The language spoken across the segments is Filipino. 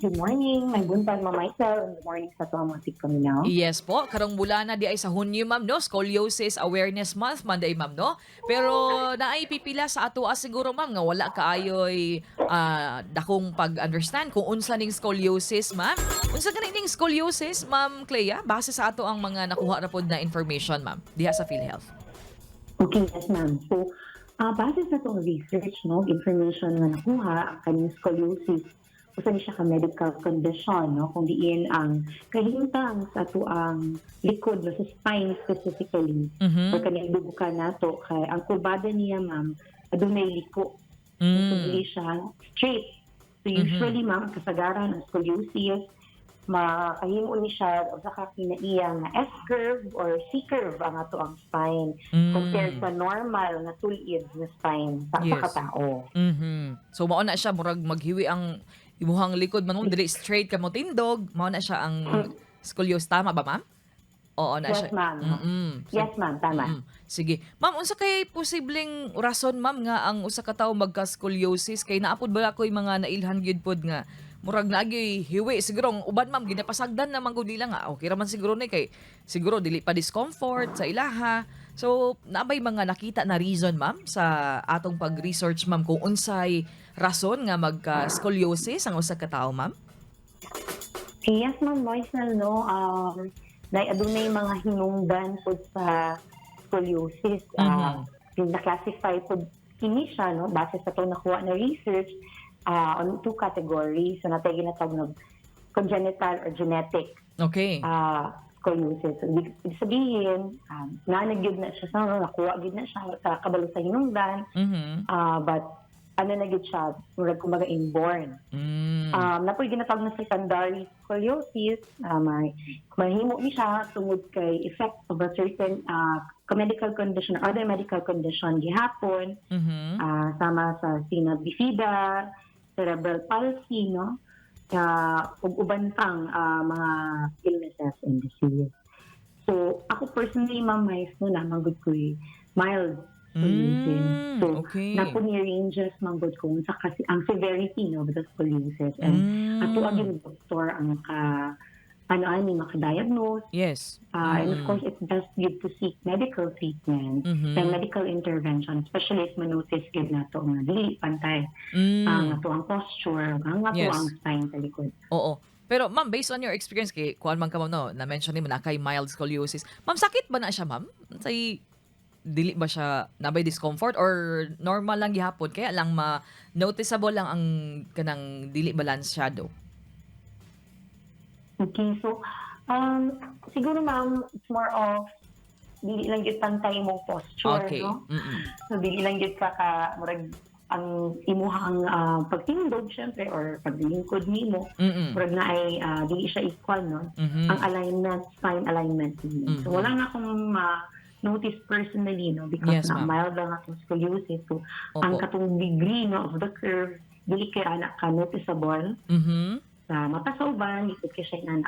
Good morning. May buntag Mamaysel. Good morning sa tuwang mga tigpaminaw. Yes po, karong mula na di ay sa Hunyo ma'am no, Scoliosis Awareness Month man day ma'am no. Pero naay pipila sa atoa siguro ma'am nga wala kaayoy dakong pag-understand kung unsa ning scoliosis ma'am. Unsa gani ning scoliosis ma'am Clea base sa ato ang mga nakuha ra pod na information ma'am diha sa PhilHealth. Okay, yes ma'am. So, base sa itong research, no, information na nakuha, ang kanyang scoliosis, usa ni siya ka medical condition, no, kung diin ang kahimtang sa ito ang likod, no, sa spine specifically, Mhm. or kanyang dubukan nato, kay ang kurbada niya, ma'am, adunay liko. So, Mm. dili siya straight. So, Mhm. usually, ma'am, kasagaran ng scoliosis, makahimo ni siya o sa kakinaiyang na S-curve or C-curve ang ato ang spine compared Mm. sa normal na tulid na spine sa Yes. katao. Mhm. So mao na siya murag maghiwi ang imuhang likod man dili straight ka mo tindog, mao na siya ang Mm. scoliosis tama ba ma'am? Oo na Yes, siya. ma'am. So, Yes, ma'am, tama. Sige. Ma'am, unsa kay posibleng rason ma'am nga ang usa ka tawo magka-scoliosis kay naapod ba ako'y mga nailhan gyud pod nga murag naagyoy hiwi siguro ang uban ma'am ginapasagdan naman gud nila nga okay ra man siguro ni kay siguro dili pa discomfort sa ilaha. So, naabay mga nakita na reason ma'am sa atong pag-research ma'am kung unsay rason nga magka-scoliosis ang usa ka tawo ma'am? Yes, ma'am, Moisel, no, adunay mga hinungdan po sa scoliosis. Mhm. Na-classify po kini siya, no, base sa ito nakuha na research on two categories. So, natay ginatawag na congenital or genetic Okay. scoliosis. So, ibig sabihin, nanagyod na siya sa nakuha gyud na siya sa kabalo sa hinungdan, Mhm. but ano na gyud siya, murag kumbaga inborn. Mm. Napoy ginatawag na secondary scoliosis, mahimo ni siya tungod kay effect of a certain medical condition or other medical condition gihapon, Mhm. sama sa spina bifida, cerebral palsy, no? Ug uban pang mga illnesses and disease. So, ako personally, Ma'am Mais, no, namang good ko mild scoliosis. So, Okay. napo ni ranges manggod kung sa kasi ang severity, no, of the scoliosis. And ato ang yung doktor ang ani maka-diagnose. Yes. And of course, it's best good to seek medical treatment and medical intervention, especially if manotice good na ito nga dili pantay ang ato ang posture, ang ato Yes. ang spine sa likod. Oo. Pero ma'am, based on your experience kay kuan man ka ma'am no, na-mention nimo na kay mild scoliosis. Ma'am, sakit ba na siya ma'am? Say dili ba siya nabay discomfort or normal lang gihapon kaya lang noticeable lang ang kanang dili balance shadow? Okay, so siguro ma'am, it's more of dili lang gyud pantay imong posture, Okay. no? Mm. So dili lang gyud ka murag ang imuhang pagtindog syempre or paglingkod nimo, Mm. murag na ay dili siya equal, no? Mhm. Ang alignment, spine alignment nimo. So wala na akong notice personally, no, because Yes, na ma'am. mild lang atong scoliosis. So ang Opo. katong degree, no, of the curve dili kay anak ka noticeable Mhm. sa mata sa uban, likod kay siya na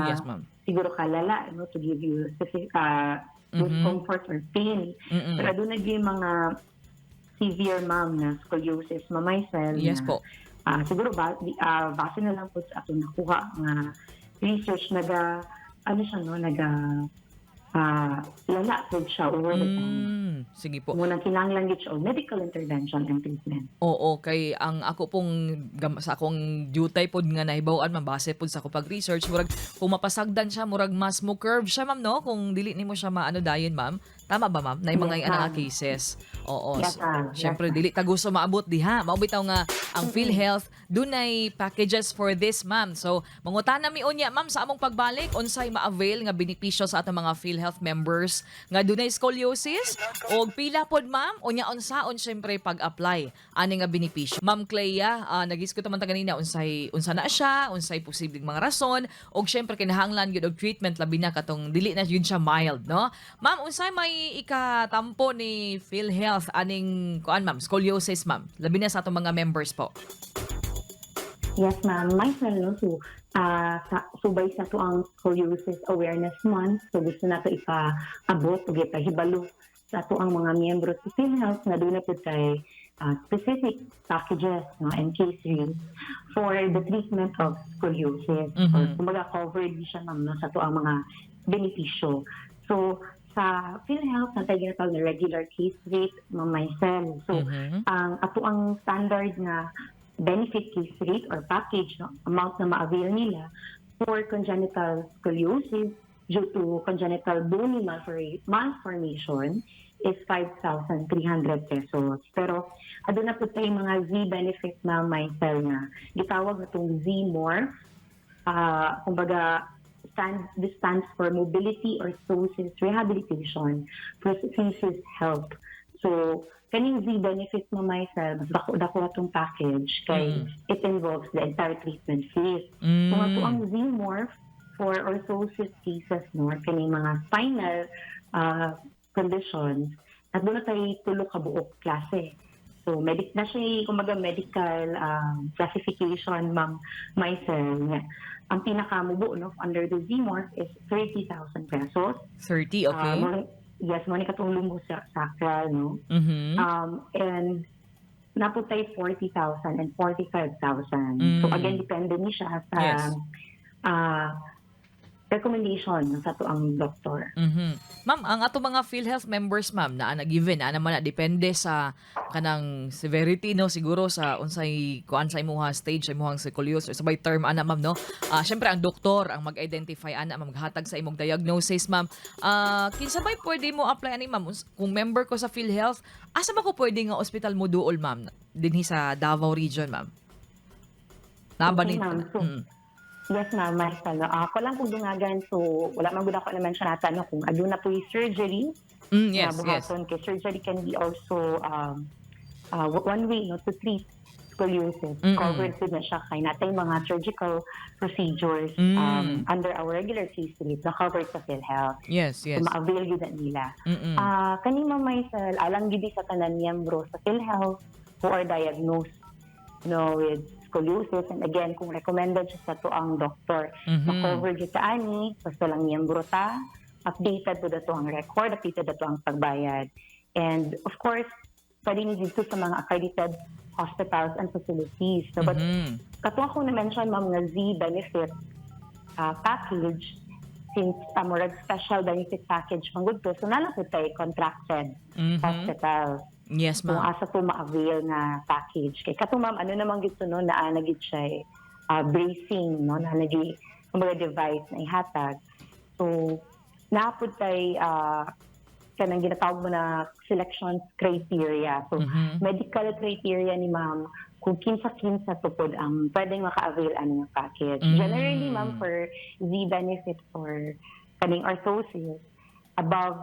Yes, ma'am. siguro kalala, no, to give you specific Mhm. discomfort or pain. Pero Mm. doon na yung mga severe, ma'am, na scoliosis, mamay-cell Yes na po. siguro base na lang po sa ato nakuha nga research, ano siya, no, lala po siya over the time. Sige po. Muna kinahanglan gid siya og medical intervention and treatment. Oo, kay ang ako pong sa akong duty pod nga nahibaw-an mabase pod sa ako pag-research murag kung mapasagdan siya murag mas mo curve siya ma'am no kung dili nimo siya maano dayon ma'am. Tama ba ma'am? Nay mga Yes, ana nga ma'am. cases. Oo. Yes, ma'am. Yes, Syempre ma'am. dili ta gusto maabot diha. Mao bitaw nga ang PhilHealth dunay packages for this ma'am. So mangutana mi unya ma'am sa among pagbalik unsay ma-avail nga benepisyo sa atong mga PhilHealth members nga dunay scoliosis og pila pod ma'am unya unsaon syempre pag-apply ani nga benepisyo. Ma'am Clea, nag-iskuta man ta ganina unsa na siya, unsay posibleng mga rason og syempre kinahanglan gyud og treatment labi na katong dili na yun siya mild no. Ma'am, unsay may ikatampo ni PhilHealth aning kuan ma'am, scoliosis ma'am. Labi na sa atong mga members po. Yes, ma'am. Myself, no, so, subay sa to ang Scoliosis Awareness Month. So, gusto na to ipaabot o ipahibalo sa to ang mga miyembro sa PhilHealth na doon na po kay specific packages, no, and case rates for the treatment of scoliosis. Mhm. Or kumbaga covered siya ma'am, no, sa to ang mga benepisyo. So sa PhilHealth na ginatawag na regular case rate, Ma'am Maisel. So Mhm. ang ato ang standard na benefit case rate or package, no, amount na ma-avail nila for congenital scoliosis due to congenital bony malformation is 5,300 pesos. Pero ado na po tayo mga Z benefit na Maisel na gitawag na itong Z-More. Kumbaga, this stands for Mobility Orthosis Rehabilitation Prosthesis Health. So, kaning Z benefit mo Maisel, mas dako itong package kay it involves the entire treatment phase. So, ato ang Z-More for orthosis cases, no, kaning mga spinal conditions, at doon na tayo tulo ka buok klase. So, na siya, kumbaga, medical classification, Ma'am Maisel. Ang pinakamubo, no, under the Z-Morph is 30,000 pesos. 30, okay. Yes, mo ni katong lumbo sa sacral, no? Mhm. And naputay 40,000 and 45,000. So, again, depende ni siya sa Yes. recommendation sa to ang doktor. Mhm. Ma'am, ang ato mga PhilHealth members, ma'am, na given naman na depende sa kanang severity, no, siguro sa unsay kuan sa imuha stage sa imuhang scoliosis sabay term ana, ma'am, no. Syempre ang doktor ang mag-identify ana, maghatag sa imong diagnosis, ma'am. Kinsabay pwede mo apply ani, ma'am, kung member ko sa PhilHealth, asa ba ko pwede nga ospital mo duol, ma'am, dinhi sa Davao region, ma'am? Okay, ma'am. So, yes, ma'am, Marcel. Ako lang kung dungagan, so wala man gud ako naman siya natanong kung aduna po yung surgery. Yes, na yes. buhaton kay surgery can be also one way, no, to treat scoliosis. Covered po na siya kay natay mga surgical procedures under our regular case rate na covered sa PhilHealth. Yes, yes. So, ma-avail yun na nila. Kanina Maisel, alang gidi sa tanan miyembro sa PhilHealth who are diagnosed, with scoliosis, and again, kung recommended siya sa to ang doktor, na-cover dito ani, basta lang miyembro ta, updated po dito ang record, updated dito ang pagbayad. And of course, pwede niyo dito sa mga accredited hospitals and facilities. So, but katuwa ko na-mention, ma'am, nga Z benefit package, since murag special benefit package manggod to, so nala po tayo contracted hospitals. Yes, Kung ma'am. asa po ma-avail na package. Kay kato ma'am, ano naman gito no, na nagit siya bracing, no, na nagit kumbaga device na ihatag. So, naapod tayo kanang ginatawag mo na selection criteria. So, medical criteria ni ma'am, kung kinsa-kinsa tupod ang pwedeng maka-avail ano ng package. Generally, ma'am, for Z benefit for kaning orthosis, above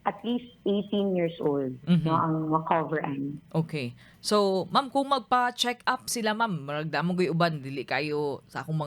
at least 18 years old, no, ang ma-cover ani. Okay. So, ma'am, kung magpa-check up sila, ma'am, maragda mo uban dili kayo sa akong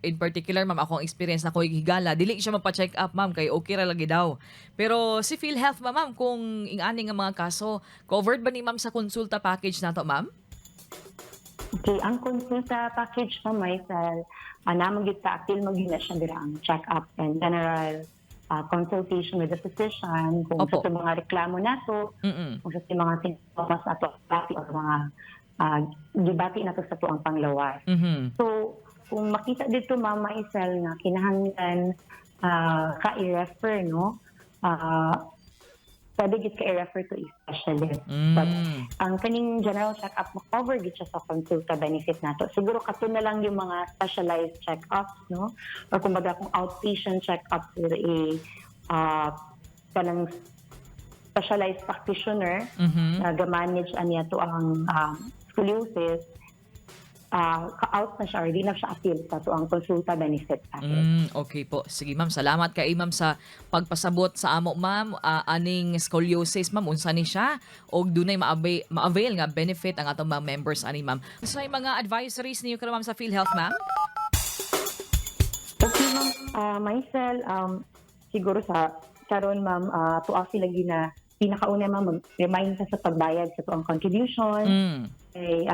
in particular, ma'am, akong experience na ko higala, dili siya magpa-check up, ma'am, kay okay ra lagi daw. Pero si PhilHealth, ma'am, kung ingani nga mga kaso, covered ba ni ma'am sa konsulta package nato, ma'am? Okay, ang konsulta package pa Maisel, namang kita apil magina siya dira ang check-up and general consultation with the physician kung Opo. sa mga reklamo nato, kung sa mga sintomas nato or mga gibati nato sa to ang panglawas. So, kung makita dito Mama Isel na kinahanglan ka-i-refer, no? Pwede gid ka-i-refer to a specialist. But ang kaning general check-up ma-cover gid siya sa consulta benefit nato. Siguro kato na lang yung mga specialized check-ups, no? Or kumbaga kung outpatient check-up for a kanang specialized practitioner na ga-manage aniya to ang scoliosis, ka-out na siya or di na siya appeal sa to ang consulta benefit package. Okay po. Sige, ma'am. Salamat kay ma'am sa pagpasabot sa amo, ma'am. Aning scoliosis, ma'am, unsa ni siya og dunay ma-avail nga benefit ang atong mga members ani, ma'am. So, ay mga advisories niyo karon, ma'am, sa PhilHealth, ma'am? Okay, ma'am. Maisel, siguro sa karon ma'am, tuafi lagi na pinakauna ma'am, remind sa pagbayad sa tuang contribution. Okay,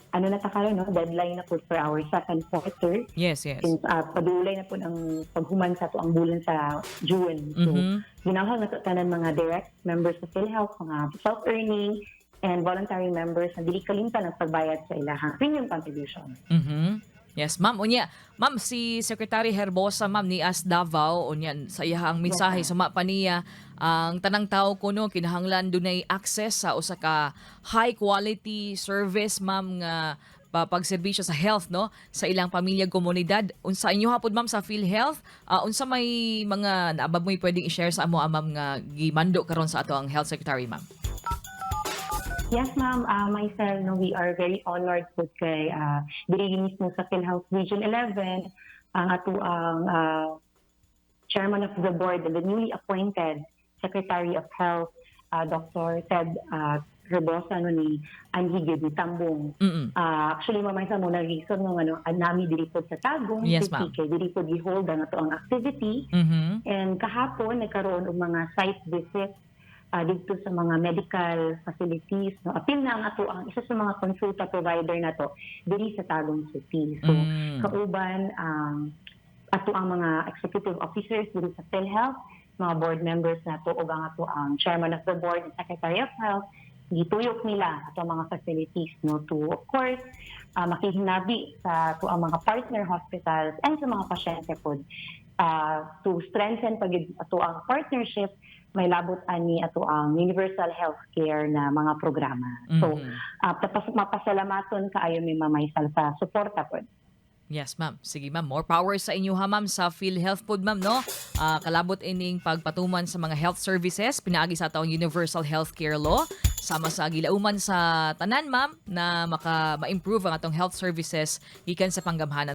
ano na ta karon, no? Deadline na po for our second quarter. Yes, yes. Since padulay na po ang paghuman sa tuang bulan sa June. So, ginahal na tanan mga direct members sa PhilHealth, mga self-earning, and voluntary members na dili kalimtan ang pagbayad sa ilahang premium contribution. Mhm. Yes, ma'am. Unya, ma'am, si Secretary Herbosa, ma'am, ni As Davao, unya, sa iyahang mensahe, Yes, suma pa niya, ang tanang tao kuno kinahanglan dunay access sa usa ka high quality service, ma'am, nga pagserbisyo sa health, no, sa ilang pamilya komunidad. Unsa inyo hapon, ma'am, sa PhilHealth, unsa may mga naabab mo pwedeng i-share sa amo, ma'am, nga gimando karon sa ato ang Health Secretary, ma'am? Yes, ma'am. Myself, no, we are very honored po kay diri mismo sa PhilHealth Region 11 ang ato ang chairman of the board and the newly appointed Secretary of Health, Dr. Ted Rebosa no ni Anhigid ni Tambong. Mm. Actually, mamay sa muna reason ng nami diri po sa Tagum, Yes, si ma'am. PK, diri po gi-hold ang ato ang activity. Mhm. And kahapon, nagkaroon ng mga site visits dito sa mga medical facilities. No? Apil na ang ato ang isa sa mga consulta provider na to diri sa Tagum City. So, kauban ato ang mga executive officers diri sa PhilHealth, mga board members na to, o ang ato ang chairman of the board and secretary of health, gituyok nila ato ang mga facilities no to, of course, makihinabi sa ato ang mga partner hospitals and sa mga pasyente po to strengthen pag ato ang partnership, may labot ani ato ang universal healthcare na mga programa. So, mapasalamaton kaayo mi mamay sa suporta po. Yes, ma'am. Sige, ma'am. More power sa inyo ha, ma'am, sa PhilHealth pod, ma'am, no? Kalabot ining pagpatuman sa mga health services, pinaagi sa taong Universal Healthcare Law, sama sa gilauman sa tanan, ma'am, na ma-improve ang atong health services gikan sa panggamhanan